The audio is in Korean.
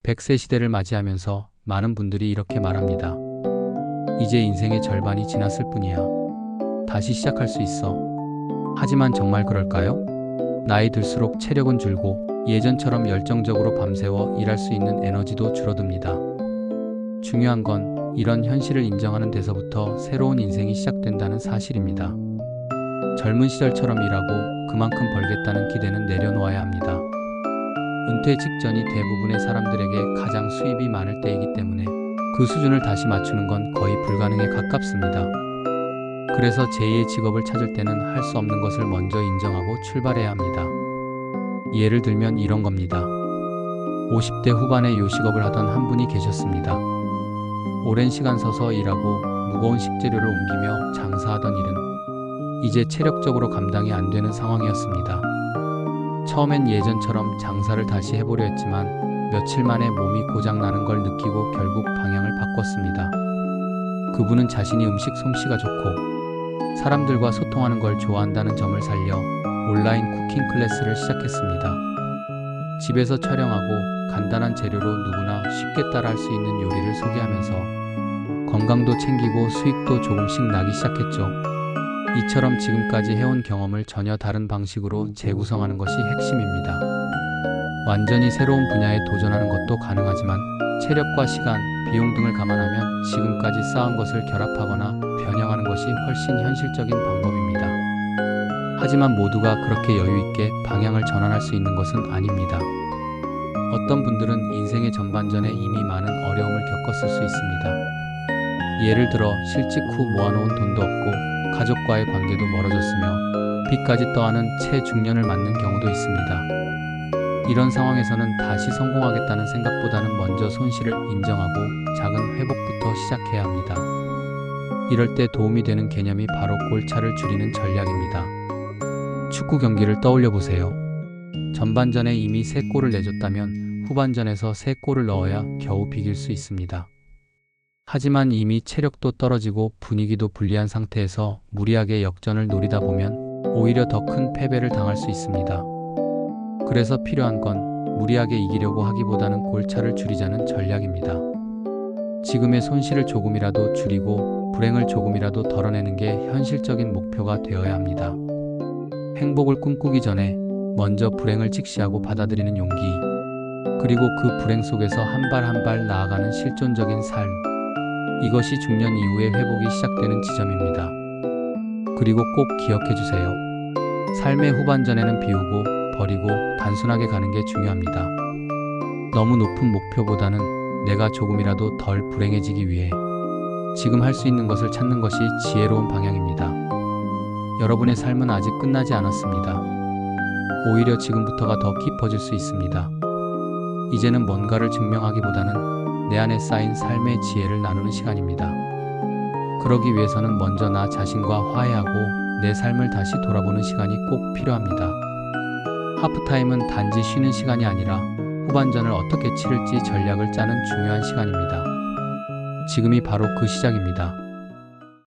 100세 시대를 맞이하면서 많은 분들이 이렇게 말합니다. 이제 인생의 절반이 지났을 뿐이야. 다시 시작할 수 있어. 하지만 정말 그럴까요? 나이 들수록 체력은 줄고 예전처럼 열정적으로 밤새워 일할 수 있는 에너지도 줄어듭니다. 중요한 건 이런 현실을 인정하는 데서부터 새로운 인생이 시작된다는 사실입니다. 젊은 시절처럼 일하고 그만큼 벌겠다는 기대는 내려놓아야 합니다. 은퇴 직전이 대부분의 사람들에게 가장 수입이 많을 때이기 때문에 그 수준을 다시 맞추는 건 거의 불가능에 가깝습니다. 그래서 제2의 직업을 찾을 때는 할 수 없는 것을 먼저 인정하고 출발해야 합니다. 예를 들면 이런 겁니다. 50대 후반에 요식업을 하던 한 분이 계셨습니다. 오랜 시간 서서 일하고 무거운 식재료를 옮기며 장사하던 일은 이제 체력적으로 감당이 안 되는 상황이었습니다. 처음엔 예전처럼 장사를 다시 해보려 했지만 며칠 만에 몸이 고장나는 걸 느끼고 결국 방향을 바꿨습니다. 그분은 자신이 음식 솜씨가 좋고 사람들과 소통하는 걸 좋아한다는 점을 살려 온라인 쿠킹 클래스를 시작했습니다. 집에서 촬영하고 간단한 재료로 누구나 쉽게 따라할 수 있는 요리를 소개하면서 건강도 챙기고 수익도 조금씩 나기 시작했죠. 이처럼 지금까지 해온 경험을 전혀 다른 방식으로 재구성하는 것이 핵심입니다. 완전히 새로운 분야에 도전하는 것도 가능하지만 체력과 시간, 비용 등을 감안하면 지금까지 쌓은 것을 결합하거나 변형하는 것이 훨씬 현실적인 방법입니다. 하지만 모두가 그렇게 여유있게 방향을 전환할 수 있는 것은 아닙니다. 어떤 분들은 인생의 전반전에 이미 많은 어려움을 겪었을 수 있습니다. 예를 들어 실직 후 모아놓은 돈도 없고 가족과의 관계도 멀어졌으며 빚까지 떠안은 채 중년을 맞는 경우도 있습니다. 이런 상황에서는 다시 성공하겠다는 생각보다는 먼저 손실을 인정하고 작은 회복부터 시작해야 합니다. 이럴 때 도움이 되는 개념이 바로 골차를 줄이는 전략입니다. 축구 경기를 떠올려 보세요. 전반전에 이미 3골을 내줬다면 후반전에서 3골을 넣어야 겨우 비길 수 있습니다. 하지만 이미 체력도 떨어지고 분위기도 불리한 상태에서 무리하게 역전을 노리다 보면 오히려 더 큰 패배를 당할 수 있습니다. 그래서 필요한 건 무리하게 이기려고 하기보다는 골차를 줄이자는 전략입니다. 지금의 손실을 조금이라도 줄이고 불행을 조금이라도 덜어내는 게 현실적인 목표가 되어야 합니다. 행복을 꿈꾸기 전에 먼저 불행을 직시하고 받아들이는 용기, 그리고 그 불행 속에서 한 발 한 발 나아가는 실존적인 삶, 이것이 중년 이후의 회복이 시작되는 지점입니다. 그리고 꼭 기억해주세요. 삶의 후반전에는 비우고 버리고 단순하게 가는 게 중요합니다. 너무 높은 목표보다는 내가 조금이라도 덜 불행해지기 위해 지금 할 수 있는 것을 찾는 것이 지혜로운 방향입니다. 여러분의 삶은 아직 끝나지 않았습니다. 오히려 지금부터가 더 깊어질 수 있습니다. 이제는 뭔가를 증명하기보다는 내 안에 쌓인 삶의 지혜를 나누는 시간입니다. 그러기 위해서는 먼저 나 자신과 화해하고 내 삶을 다시 돌아보는 시간이 꼭 필요합니다. 하프타임은 단지 쉬는 시간이 아니라 후반전을 어떻게 치를지 전략을 짜는 중요한 시간입니다. 지금이 바로 그 시작입니다.